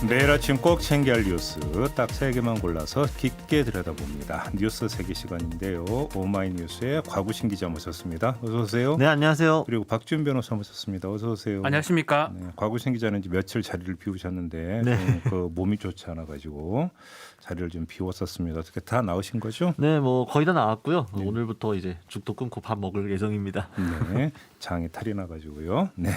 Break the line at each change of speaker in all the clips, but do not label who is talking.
매일 아침 꼭 챙겨야 할 뉴스 딱 3개만 골라서 깊게 들여다봅니다. 뉴스 세계 시간인데요. 오마이뉴스의 곽우신 기자 모셨습니다. 어서 오세요.
네, 안녕하세요.
그리고 박준 변호사 모셨습니다. 어서 오세요.
안녕하십니까.
네, 곽우신 기자는 이제 며칠 자리를 비우셨는데
네.
그 몸이 좋지 않아 가지고 자리를 좀 비웠었습니다. 어떻게 다 나오신 거죠?
네, 뭐 거의 다 나왔고요.
네.
오늘부터 이제 죽도 끊고 밥 먹을 예정입니다.
네, 장이 탈이 나가지고요. 네,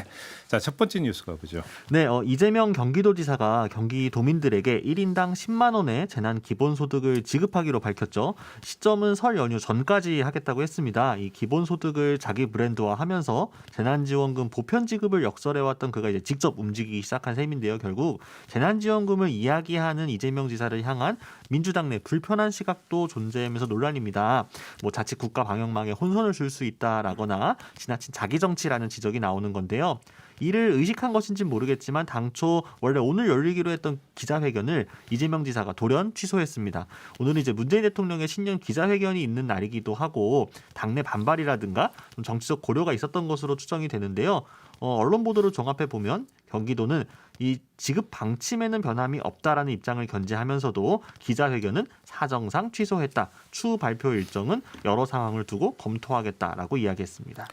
자 첫 번째 뉴스 가보죠.
네, 이재명 경기도지사가 경기도민들에게 1인당 10만 원의 재난 기본소득을 지급하기로 밝혔죠. 시점은 설 연휴 전까지 하겠다고 했습니다. 이 기본소득을 자기 브랜드화하면서 재난지원금 보편 지급을 역설해왔던 그가 이제 직접 움직이기 시작한 셈인데요. 결국 재난지원금을 이야기하는 이재명 지사를 향한 민주당 내 불편한 시각도 존재하면서 논란입니다. 뭐 자칫 국가 방역망에 혼선을 줄 수 있다라거나 지나친 자기 정치라는 지적이 나오는 건데요. 이를 의식한 것인지는 모르겠지만 당초 원래 오늘 열리기로 했던 기자회견을 이재명 지사가 돌연 취소했습니다. 오늘은 이제 문재인 대통령의 신년 기자회견이 있는 날이기도 하고 당내 반발이라든가 좀 정치적 고려가 있었던 것으로 추정이 되는데요. 언론 보도를 종합해 보면 경기도는 이 지급 방침에는 변함이 없다라는 입장을 견지하면서도 기자회견은 사정상 취소했다. 추후 발표 일정은 여러 상황을 두고 검토하겠다라고 이야기했습니다.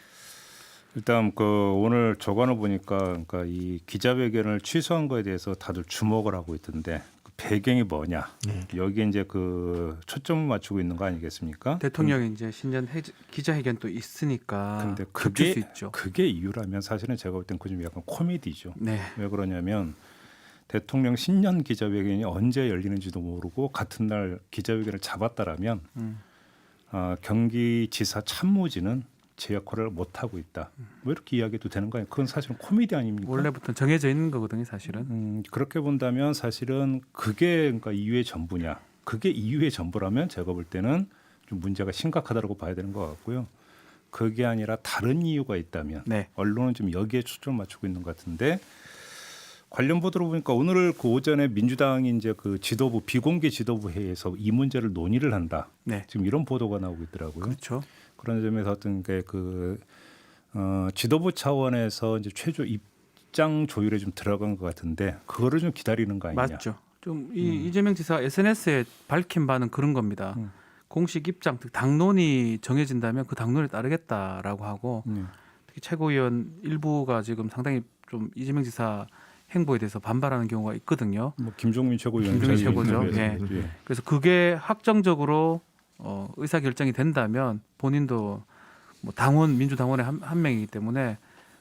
일단 그 오늘 조간을 보니까 그러니까 이 기자회견을 취소한 거에 대해서 다들 주목을 하고 있던데 그 배경이 뭐냐?
네.
여기에 이제 그 초점을 맞추고 있는 거 아니겠습니까?
대통령이 이제 신년 기자회견 또 있으니까
근데
겹칠 수 있죠.
그게 이유라면 사실은 제가 볼 땐 그 좀 약간 코미디죠.
네.
왜 그러냐면 대통령 신년 기자회견이 언제 열리는지도 모르고 같은 날 기자회견을 잡았다라면 경기지사 참모진은 제 역할을 못 하고 있다. 왜 이렇게 이야기도 되는 거예요? 그건 사실은 코미디 아닙니까?
원래부터 정해져 있는 거거든요, 사실은.
그렇게 본다면 사실은 그게 그러니까 이유의 전부냐? 그게 이유의 전부라면 제가 볼 때는 좀 문제가 심각하다고 봐야 되는 것 같고요. 그게 아니라 다른 이유가 있다면
네.
언론은 좀 여기에 초점을 맞추고 있는 것 같은데 관련 보도로 보니까 오늘 그 오전에 민주당이 이제 그 지도부 비공개 지도부 회의에서 이 문제를 논의를 한다.
네.
지금 이런 보도가 나오고 있더라고요.
그렇죠.
그런 점에서 어떤 게 그 지도부 차원에서 이제 최초 입장 조율에 좀 들어간 것 같은데 그거를 좀 기다리는 거 아니냐?
맞죠. 좀 이재명 지사 SNS에 밝힌 바는 그런 겁니다. 공식 입장, 당론이 정해진다면 그 당론에 따르겠다라고 하고 특히 최고위원 일부가 지금 상당히 좀 이재명 지사 행보에 대해서 반발하는 경우가 있거든요.
뭐 김종민 최고위원,
김종민 최고죠. 예.
예.
그래서 그게 확정적으로 의사 결정이 된다면 본인도 뭐 당원 민주당원의 한 명이기 때문에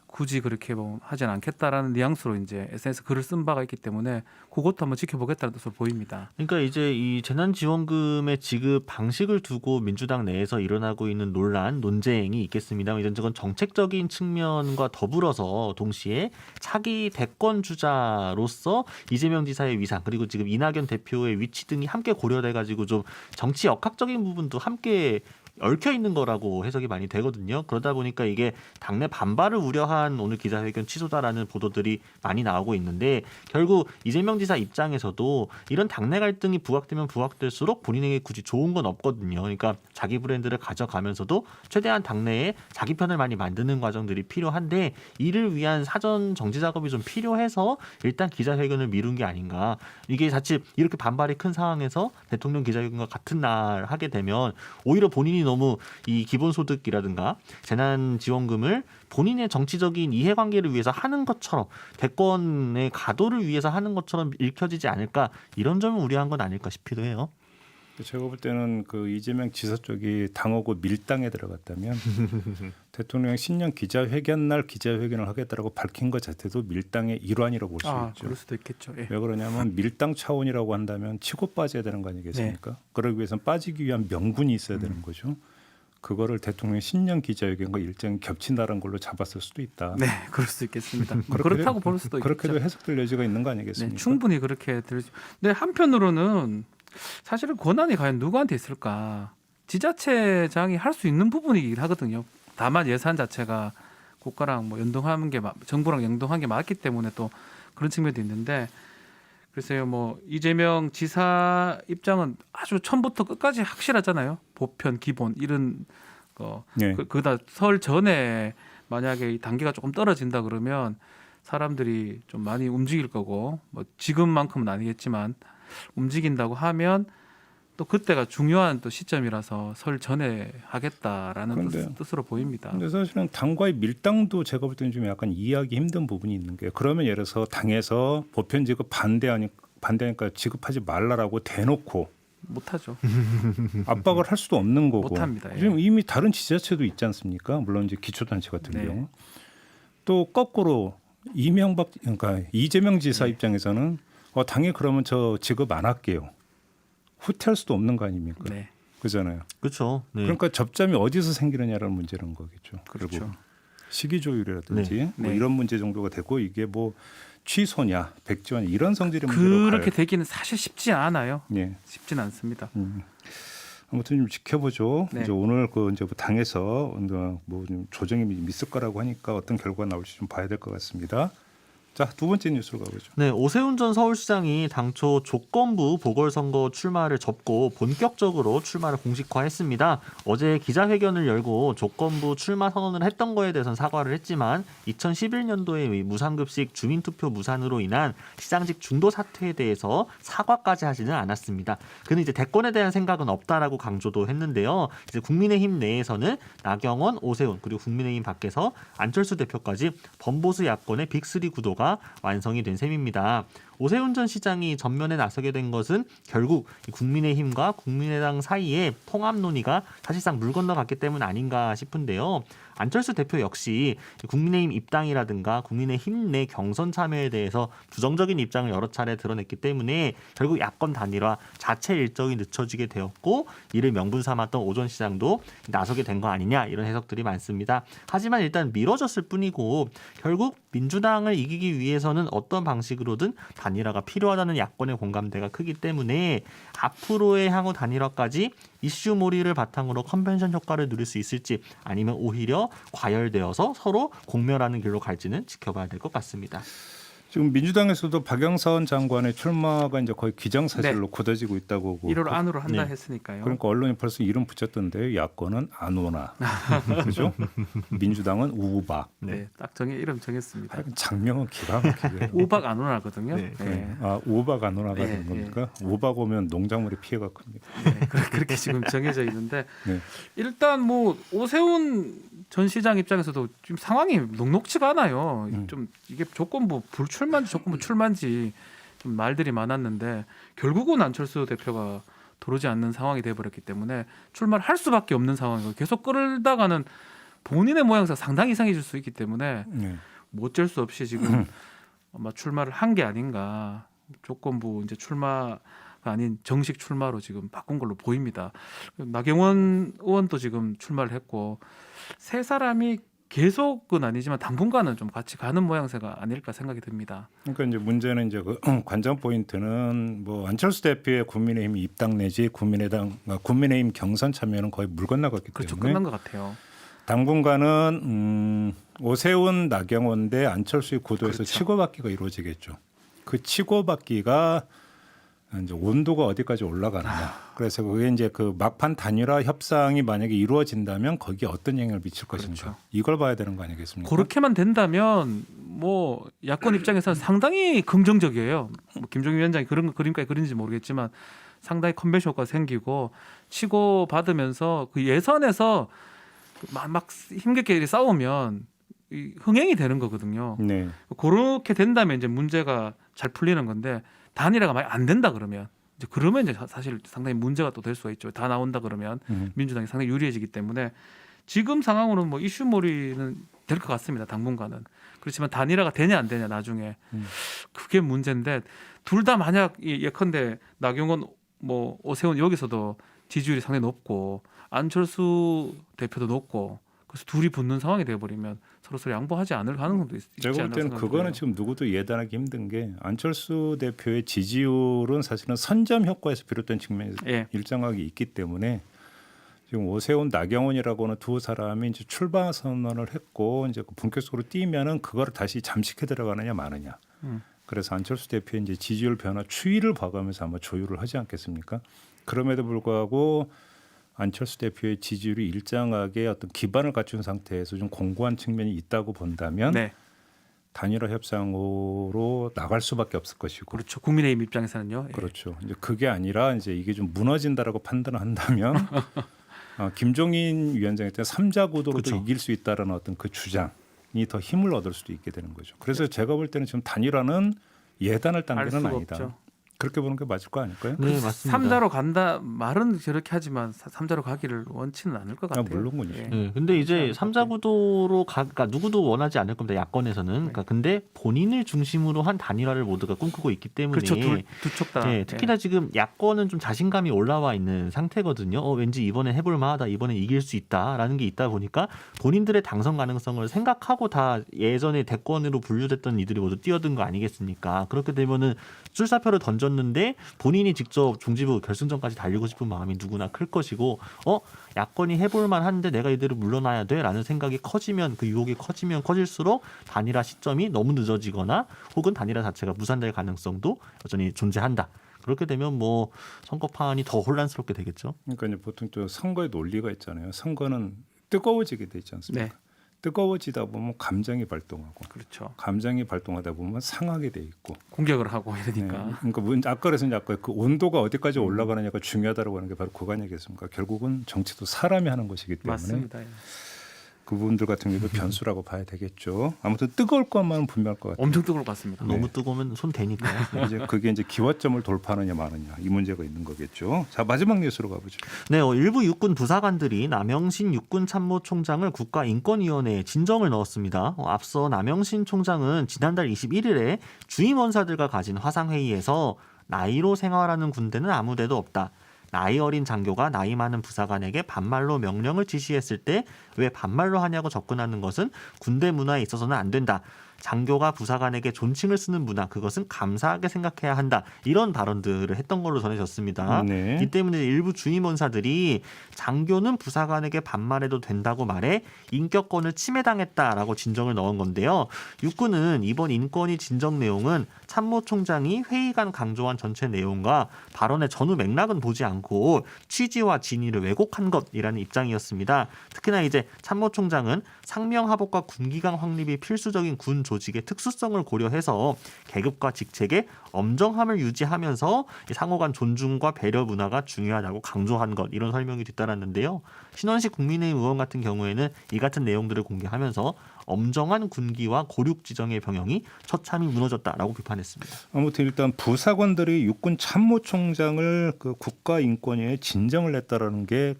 굳이 그렇게 뭐 하진 않겠다라는 뉘앙스로 이제 SNS 글을 쓴 바가 있기 때문에 그것도 한번 지켜보겠다는 뜻으로 보입니다.
그러니까 이제 이 재난지원금의 지급 방식을 두고 민주당 내에서 일어나고 있는 논란, 논쟁이 있겠습니다만 이런 저건 정책적인 측면과 더불어서 동시에 차기 대권 주자로서 이재명 지사의 위상 그리고 지금 이낙연 대표의 위치 등이 함께 고려돼 가지고 좀 정치 역학적인 부분도 함께 얽혀 있는 거라고 해석이 많이 되거든요. 그러다 보니까 이게 당내 반발을 우려한 오늘 기자회견 취소다라는 보도들이 많이 나오고 있는데 결국 이재명 지사 입장에서도 이런 당내 갈등이 부각되면 부각될수록 본인에게 굳이 좋은 건 없거든요. 그러니까 자기 브랜드를 가져가면서도 최대한 당내에 자기 편을 많이 만드는 과정들이 필요한데 이를 위한 사전 정지 작업이 좀 필요해서 일단 기자회견을 미룬 게 아닌가. 이게 자칫 이렇게 반발이 큰 상황에서 대통령 기자회견과 같은 날 하게 되면 오히려 본인이 너무 이 기본소득이라든가 재난지원금을 본인의 정치적인 이해관계를 위해서 하는 것처럼 대권의 가도를 위해서 하는 것처럼 읽혀지지 않을까 이런 점을 우려한 건 아닐까 싶기도 해요.
제가 볼 때는 그 이재명 지사 쪽이 당하고 밀당에 들어갔다면 대통령 신년 기자회견 날 기자회견을 하겠다라고 밝힌 것 자체도 밀당의 일환이라고 볼 수 있죠.
그럴 수도 있겠죠. 예.
왜 그러냐면 밀당 차원이라고 한다면 치고 빠져야 되는 거 아니겠습니까? 그러기 위해서는 빠지기 위한 명분이 있어야 되는 거죠. 그거를 대통령 신년 기자회견과 일정이 겹친다는 걸로 잡았을 수도 있다.
네, 그럴 수도 있겠습니다. 그렇다고 볼 수도 있겠죠.
그렇게도 해석될 여지가 있는 거 아니겠습니까?
네, 충분히 그렇게 들죠. 근데 한편으로는 사실은 권한이 과연 누구한테 있을까? 지자체장이 할 수 있는 부분이긴 하거든요. 다만 예산 자체가 국가랑 뭐 연동하는 게 정부랑 연동한 게 맞기 때문에 또 그런 측면도 있는데 글쎄요, 뭐 이재명 지사 입장은 아주 처음부터 끝까지 확실하잖아요. 보편, 기본 이런 거.
네.
그다 설 전에 만약에 이 단계가 조금 떨어진다 그러면 사람들이 좀 많이 움직일 거고 뭐 지금만큼은 아니겠지만 움직인다고 하면 또 그때가 중요한 또 시점이라서 설 전에 하겠다라는
그런데-
뜻으로 보입니다.
근데 사실은 당과의 밀당도 제가 볼 때는 좀 약간 이해하기 힘든 부분이 있는 게 그러면 예를 들어서 당에서 보편 지급 반대하니까 지급하지 말라라고 대놓고
못하죠.
압박을 할 수도 없는 거고
못합니다. 예.
지금 이미 다른 지자체도 있지 않습니까? 물론 이제 기초단체 같은
네.
경우 또 거꾸로 그러니까 이재명 지사 입장에서는 당이 그러면 저 지급 안 할게요. 후퇴할 수도 없는 거 아닙니까?
네.
그잖아요.
그렇죠. 네.
그러니까 접점이 어디서 생기느냐라는 문제라는 거겠죠.
그렇죠.
그리고 시기 조율이라든지
네.
뭐
네.
이런 문제 정도가 되고 이게 뭐 취소냐 백지화냐 이런 성질의 문제로
그렇게
가요.
되기는 사실 쉽지 않아요.
예.
쉽지는 않습니다.
아무튼 좀 지켜보죠.
네.
이제 오늘 그 이제 당에서 뭐좀 조정이 있을 거라고 하니까 어떤 결과가 나올지 좀 봐야 될 것 같습니다. 자, 두 번째 뉴스로 가보죠.
네, 오세훈 전 서울시장이 당초 조건부 보궐선거 출마를 접고 본격적으로 출마를 공식화했습니다. 어제 기자회견을 열고 조건부 출마 선언을 했던 거에 대해서는 사과를 했지만 2011년도에 무상급식 주민투표 무산으로 인한 시장직 중도 사퇴에 대해서 사과까지 하지는 않았습니다. 그는 이제 대권에 대한 생각은 없다라고 강조도 했는데요. 이제 국민의힘 내에서는 나경원, 오세훈 그리고 국민의힘 밖에서 안철수 대표까지 범보수 야권의 빅3 구도가 완성이 된 셈입니다. 오세훈 전 시장이 전면에 나서게 된 것은 결국 국민의힘과 국민의당 사이에 통합 논의가 사실상 물 건너갔기 때문 아닌가 싶은데요. 안철수 대표 역시 국민의힘 입당이라든가 국민의힘 내 경선 참여에 대해서 부정적인 입장을 여러 차례 드러냈기 때문에 결국 야권 단일화 자체 일정이 늦춰지게 되었고 이를 명분 삼았던 오 전 시장도 나서게 된 거 아니냐 이런 해석들이 많습니다. 하지만 일단 미뤄졌을 뿐이고 결국 민주당을 이기기 위해서는 어떤 방식으로든 단일화가 필요하다는 야권의 공감대가 크기 때문에 앞으로의 향후 단일화까지 이슈몰이를 바탕으로 컨벤션 효과를 누릴 수 있을지 아니면 오히려 과열되어서 서로 공멸하는 길로 갈지는 지켜봐야 될 것 같습니다.
지금 민주당에서도 박영선 장관의 출마가 이제 거의 기정사실로 굳어지고 있다고 보고
1월 안으로 한다
네.
했으니까요.
그러니까 언론이 벌써 이름 붙였던데요. 야권은 안 오나, 그렇죠? 민주당은 우박.
네, 딱 이름 정했습니다.
하여간 장명은 기가 막히게.
우박 안 오나거든요.
네.
네.
아, 우박 안 오나가
네,
되는 겁니까? 우박 오면 농작물의 피해가 큽니다.
네, 그렇게 지금 정해져 있는데
네.
일단 뭐 오세훈 전 시장 입장에서도 지금 상황이 녹록치가 않아요. 좀 이게 조건부 불출마인지 조건부 출마인지 좀 말들이 많았는데 결국은 안철수 대표가 도르지 않는 상황이 돼버렸기 때문에 출마를 할 수밖에 없는 상황이고 계속 끌다가는 본인의 모양새가 상당히 이상해질 수 있기 때문에
네.
뭐 어쩔 수 없이 지금 아마 출마를 한 게 아닌가. 조건부 이제 출마가 아닌 정식 출마로 지금 바꾼 걸로 보입니다. 나경원 의원도 지금 출마를 했고 세 사람이 계속은 아니지만 당분간은 좀 같이 가는 모양새가 아닐까 생각이 듭니다.
그러니까 이제 문제는 이제 그 관전 포인트는 뭐 안철수 대표의 국민의힘 입당 내지 국민의힘 경선 참여는 거의 물 건너갔기
그렇죠.
때문에
끝난 것 같아요.
당분간은 오세훈, 나경원 대 안철수의 구도에서
그렇죠.
치고받기가 이루어지겠죠. 그 치고받기가 이제 온도가 어디까지 올라가느냐. 그래서 그게 이제 그 막판 단일화 협상이 만약에 이루어진다면 거기에 어떤 영향을 미칠 것인가.
그렇죠.
이걸 봐야 되는 거 아니겠습니까?
그렇게만 된다면 뭐 야권 입장에서는 상당히 긍정적이에요. 뭐 김종인 위원장이 그런 그림까지 그린지 모르겠지만 상당히 컨벤션 효과가 생기고 치고 받으면서 그 예선에서 막 힘겹게 싸우면 흥행이 되는 거거든요.
네.
그렇게 된다면 이제 문제가 잘 풀리는 건데 단일화가 많이 안 된다 그러면 그러면 이제 사실 상당히 문제가 또 될 수가 있죠. 다 나온다 그러면 민주당이 상당히 유리해지기 때문에 지금 상황으로는 뭐 이슈몰이는 될 것 같습니다. 당분간은. 그렇지만 단일화가 되냐 안 되냐 나중에 그게 문제인데 둘 다 만약 예컨대 나경원 뭐 오세훈 여기서도 지지율이 상당히 높고 안철수 대표도 높고 그래서 둘이 붙는 상황이 돼버리면 서로 양보하지 않을 가능성도 있지
제가 볼
않을까
때는
생각이
그거는
들어요.
지금 누구도 예단하기 힘든 게 안철수 대표의 지지율은 사실은 선점 효과에서 비롯된 측면이
예.
일정하게 있기 때문에 지금 오세훈, 나경원이라고 하는 두 사람이 이제 출마 선언을 했고 이제 본격적으로 뛰면은 그거를 다시 잠식해 들어가느냐 마느냐. 그래서 안철수 대표의 이제 지지율 변화 추이를 봐가면서 아마 조율을 하지 않겠습니까? 그럼에도 불구하고 안철수 대표의 지지율이 일정하게 어떤 기반을 갖춘 상태에서 좀 공고한 측면이 있다고 본다면
네.
단일화 협상으로 나갈 수밖에 없을 것이고.
그렇죠. 국민의힘 입장에서는요. 예.
그렇죠. 이제 그게 아니라 이제 이게 좀 무너진다라고 판단한다면 김종인 위원장에 대한 3자 구도로도
그렇죠.
이길 수 있다라는 어떤 그 주장이 더 힘을 얻을 수도 있게 되는 거죠. 그래서 제가 볼 때는 지금 단일화는 예단할
알
단계는
수가
아니다.
없죠.
그렇게 보는 게 맞을 거 아닐까요?
네, 맞습니다.
3자로 간다 말은 저렇게 하지만 3자로 가기를 원치는 않을 것 같아요.
물론군요.
예.
네, 근데 이제
그렇지 않을
3자 구도로 그러니까 누구도 원하지 않을 겁니다. 야권에서는. 그러니까 근데 본인을 중심으로 한 단일화를 모두가 꿈꾸고 있기 때문에
그렇죠. 두쪽 다.
네, 특히나 지금 야권은 좀 자신감이 올라와 있는 상태거든요. 왠지 이번에 해볼 만하다, 이번에 이길 수 있다라는 게 있다 보니까 본인들의 당선 가능성을 생각하고 다 예전에 대권으로 분류됐던 이들이 모두 뛰어든 거 아니겠습니까? 그렇게 되면은 출사표를 던졌는데 본인이 직접 중지부 결승전까지 달리고 싶은 마음이 누구나 클 것이고, 야권이 해볼 만한데 내가 이대로 물러나야 돼라는 생각이 커지면, 그 유혹이 커지면 커질수록 단일화 시점이 너무 늦어지거나 혹은 단일화 자체가 무산될 가능성도 여전히 존재한다. 그렇게 되면 뭐 선거판이 더 혼란스럽게 되겠죠.
그러니까 이제 보통 또 선거의 논리가 있잖아요. 선거는 뜨거워지게 돼 있지 않습니까?
네.
뜨거워지다 보면 감정이 발동하고,
그렇죠.
감정이 발동하다 보면 상하게 돼 있고.
공격을 하고
네.
이러니까.
그러니까 아까 그래서 이제 아까 그 온도가 어디까지 올라가느냐가 중요하다고 하는 게 바로 그거 아니겠습니까? 결국은 정치도 사람이 하는 것이기 때문에
맞습니다. 예.
그분들 같은 경우도 변수라고 봐야 되겠죠. 아무튼 뜨거울 것만은 분명할 것 같아요.
엄청 뜨거울 것 같습니다.
너무 뜨거우면 손 대니까요.
이제 그게 이제 기와점을 돌파하느냐 마느냐 이 문제가 있는 거겠죠. 자, 마지막 뉴스로 가보죠.
네, 일부 육군 부사관들이 남영신 육군참모총장을 국가인권위원회에 진정을 넣었습니다. 앞서 남영신 총장은 지난달 21일에 주임 원사들과 가진 화상회의에서 나이로 생활하는 군대는 아무 데도 없다. 나이 어린 장교가 나이 많은 부사관에게 반말로 명령을 지시했을 때 왜 반말로 하냐고 접근하는 것은 군대 문화에 있어서는 안 된다. 장교가 부사관에게 존칭을 쓰는 문화, 그것은 감사하게 생각해야 한다. 이런 발언들을 했던 걸로 전해졌습니다.
네.
이 때문에 일부 주임원사들이 장교는 부사관에게 반말해도 된다고 말해 인격권을 침해당했다라고 진정을 넣은 건데요. 육군은 이번 인권위 진정 내용은 참모총장이 회의간 강조한 전체 내용과 발언의 전후 맥락은 보지 않고 취지와 진위를 왜곡한 것이라는 입장이었습니다. 특히나 이제 참모총장은 상명하복과 군기강 확립이 필수적인 군 조직의 특수성을 고려해서 계급과 직책의 엄정함을 유지하면서 상호 간 존중과 배려 문화가 중요하다고 강조한 것, 이런 설명이 뒤따랐는데요. 신원식 국민의힘 의원 같은 경우에는 이 같은 내용들을 공개하면서 엄정한 군기와 고륙 지정의 병영이 처참히 무너졌다라고 비판했습니다.
아무튼 일단 부사관들이 육군 참모총장을 그 국가인권위에 진정을 했다라는 게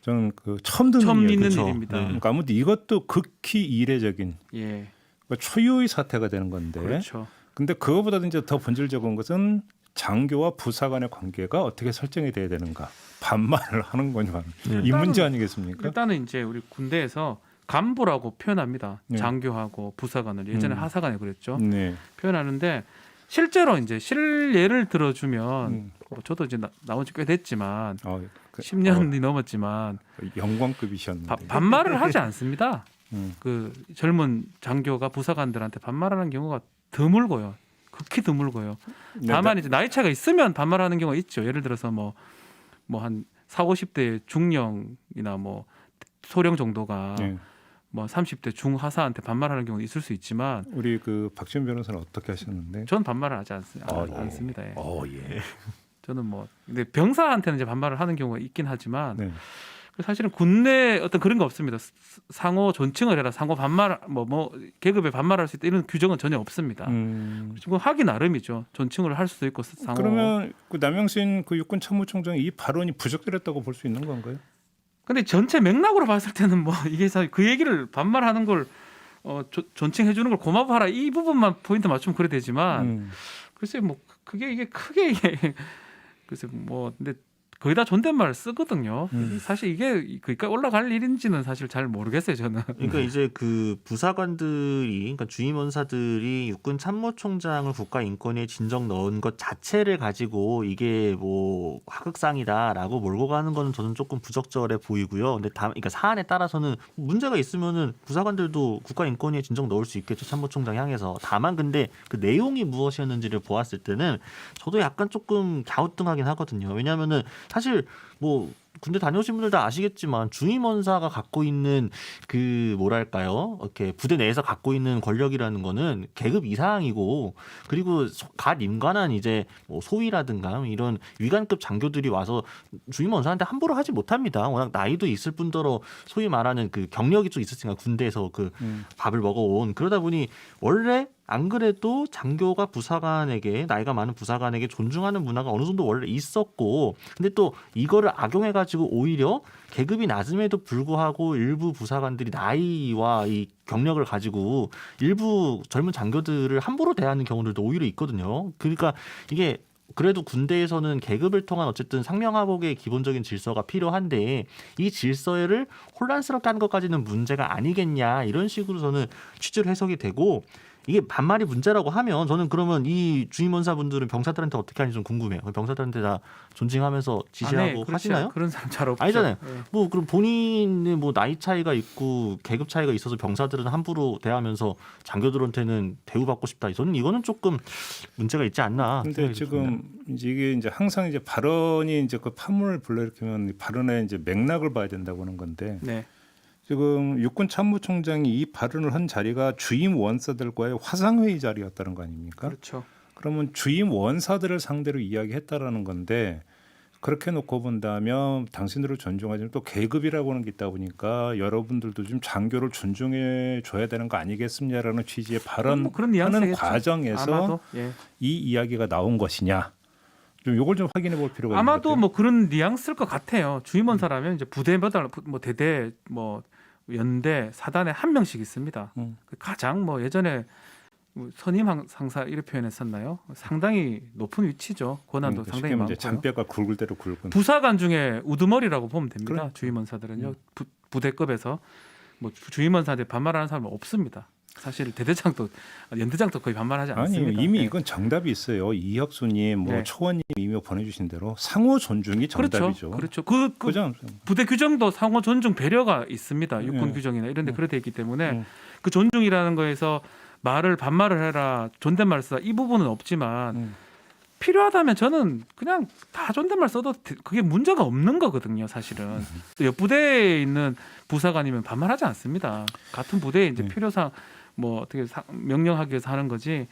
저는 그 처음 듣는
처음
이야기죠.
있는
그렇죠.
일입니다.
네.
그러니까 아무튼 이것도 극히 이례적인,
예.
그러니까 초유의 사태가 되는 건데.
그렇죠.
근데 그거보다도 이제 더 본질적인 것은 장교와 부사관의 관계가 어떻게 설정이 돼야 되는가, 반말을 하는 거냐, 이 문제 아니겠습니까?
일단은 이제 우리 군대에서 간부라고 표현합니다.
네.
장교하고 부사관을 예전에 하사관에 그랬죠.
네.
표현하는데 실제로 이제 실례를 들어주면
음.
저도 이제 나온 지 꽤 됐지만
그,
10년이 넘었지만
영광급이셨는데.
반말을 하지 않습니다.
음.
그 젊은 장교가 부사관들한테 반말하는 경우가 드물고요. 극히 드물고요. 다만 이제 나이 차가 있으면 반말하는 경우가 있죠. 예를 들어서 뭐 한 40, 50대 중령이나 뭐 소령 정도가
네.
뭐 30대 중하사한테 반말하는 경우도 있을 수 있지만
우리 그 박지원 변호사는 어떻게 하셨는데?
전 반말을 하지 않습니다. 예. 저는 뭐 근데 병사한테는 이제 반말을 하는 경우가 있긴 하지만
네.
사실은 군내 어떤 그런 거 없습니다. 상호 존칭을 해라, 상호 반말 뭐 계급에 반말할 수 있다 이런 규정은 전혀 없습니다. 지금 하기 나름이죠. 존칭을 할 수도 있고 상호.
그러면 그 남영신 그 육군 참모총장 이 발언이 부적절했다고 볼 수 있는 건가요?
근데 전체 맥락으로 봤을 때는 뭐 이게 사실 그 얘기를 반말하는 걸 존칭해 주는 걸 고마워하라 이 부분만 포인트 맞추면 그래 되지만 글쎄 뭐 이게 크게 글쎄 뭐 근데 거의 다 존댓말을 쓰거든요. 사실 이게 그러니까 올라갈 일인지는 사실 잘 모르겠어요, 저는.
그러니까 이제 그 부사관들이, 그러니까 주임원사들이 육군 참모총장을 국가인권위에 진정 넣은 것 자체를 가지고 이게 뭐 하극상이다라고 몰고 가는 거는 저는 조금 부적절해 보이고요. 근데 그러니까 사안에 따라서는 문제가 있으면은 부사관들도 국가인권위에 진정 넣을 수 있겠죠, 참모총장 향해서. 다만 근데 그 내용이 무엇이었는지를 보았을 때는 저도 약간 조금 갸우뚱하긴 하거든요. 왜냐하면은 사실 뭐 군대 다녀오신 분들 다 아시겠지만 주임원사가 갖고 있는 그 뭐랄까요? 이렇게 부대 내에서 갖고 있는 권력이라는 거는 계급 이상이고 그리고 갓 임관한 이제 뭐 소위라든가 이런 위관급 장교들이 와서 주임원사한테 함부로 하지 못합니다. 워낙 나이도 있을 뿐더러 소위 말하는 그 경력이 좀 있었으니까 군대에서 그 밥을 먹어온 그러다 보니 원래 안 그래도 장교가 부사관에게 나이가 많은 부사관에게 존중하는 문화가 어느 정도 원래 있었고 근데 또 이거를 악용해 가지고 오히려 계급이 낮음에도 불구하고 일부 부사관들이 나이와 이 경력을 가지고 일부 젊은 장교들을 함부로 대하는 경우들도 오히려 있거든요. 그러니까 이게 그래도 군대에서는 계급을 통한 어쨌든 상명하복의 기본적인 질서가 필요한데 이 질서를 혼란스럽게 하는 것까지는 문제가 아니겠냐 이런 식으로 저는 취지로 해석이 되고 이게 반말이 문제라고 하면 저는 그러면 이 주임원사분들은 병사들한테 어떻게 하는지 좀 궁금해요. 병사들한테 다 존칭하면서 지시하고 하시나요?
그런 사람 잘 없죠.
아니잖아요.
예.
뭐 그럼 본인의 뭐 나이 차이가 있고 계급 차이가 있어서 병사들은 함부로 대하면서 장교들한테는 대우받고 싶다. 저는 이거는 조금 문제가 있지 않나.
근데
생각이
지금
듭니다.
이제 이게 이제 항상 이제 발언이 이제 그 파문을 불러일으키면 발언의 이제 맥락을 봐야 된다고 하는 건데
네.
지금 육군 참모총장이 이 발언을 한 자리가 주임 원사들과의 화상회의 자리였다는 거 아닙니까?
그렇죠.
그러면 주임 원사들을 상대로 이야기했다라는 건데 그렇게 놓고 본다면 당신들을 존중하지만 또 계급이라고 하는 게 있다 보니까 여러분들도 좀 장교를 존중해 줘야 되는 거 아니겠습니다라는 취지의 발언하는
뭐 그런 뉘앙스겠죠.
과정에서
아마도 예.
이 이야기가 나온 것이냐 좀 이걸 좀 확인해 볼 필요가 있는 것
아마도
같아요.
뭐 그런 뉘앙스일 것 같아요. 주임원사라면 이제 부대마다 뭐 대대 뭐 연대 사단에 한 명씩 있습니다. 그 가장 뭐 예전에 뭐 선임 상사 이렇게 표현했었나요? 상당히 높은 위치죠. 권한도
그러니까
상당히
쉽게
많고요.
이제 잔뼈가 굵을 대로 굵은.
부사관 중에 우두머리라고 보면 됩니다.
그래.
주임원사들은요. 부대급에서 뭐 주임원사한테 반말하는 사람은 없습니다. 사실 대대장도 연대장도 거의 반말하지
아니
않습니다.
이미
네.
이건 정답이 있어요. 이혁수님, 뭐
네.
초원님 이미 보내주신 대로 상호 존중이 정답이죠.
그렇죠. 그
그죠?
부대 규정도 상호 존중 배려가 있습니다. 육군
네.
규정이나 이런 데 그렇게 돼 있기 때문에
네.
그 존중이라는 거에서 반말을 해라, 존댓말을 쓰라 이 부분은 없지만 필요하다면 저는 그냥 다 존댓말 써도 그게 문제가 없는 거거든요, 사실은. 또 옆 부대에 있는 부사관이면 반말하지 않습니다. 같은 부대에 이제 필요상 뭐 어떻게 명령하기 위해서 하는 거지.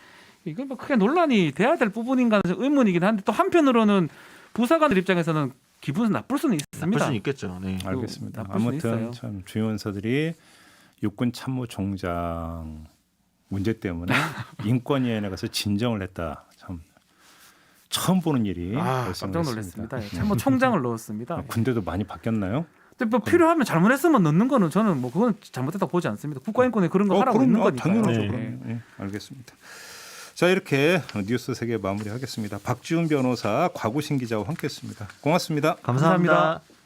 이건 뭐 크게 논란이 돼야 될 부분인가는 의문이긴 한데 또 한편으로는 부사관들 입장에서는 기분 나쁠 수는 있습니다.
나쁠 수는 있겠죠. 네.
알겠습니다.
나쁠 수는
아무튼
있어요.
참 주임원사들이 육군 참모총장 문제 때문에 인권위원회 가서 진정을 했다. 참 처음 보는 일이 발생을
깜짝
했습니다.
놀랐습니다. 참모 총장을 넣었습니다.
아, 군대도 많이 바뀌었나요?
근데 뭐 필요하면 잘못했으면 넣는 거는 저는 뭐 그건 잘못했다고 보지 않습니다. 국가인권에 그런 거 하라고 있는 거니까.
당연하죠.
네.
그럼. 네, 알겠습니다. 자 이렇게 뉴스 세계 마무리하겠습니다. 박지훈 변호사, 곽우신 기자와 함께했습니다. 고맙습니다.
감사합니다.
감사합니다.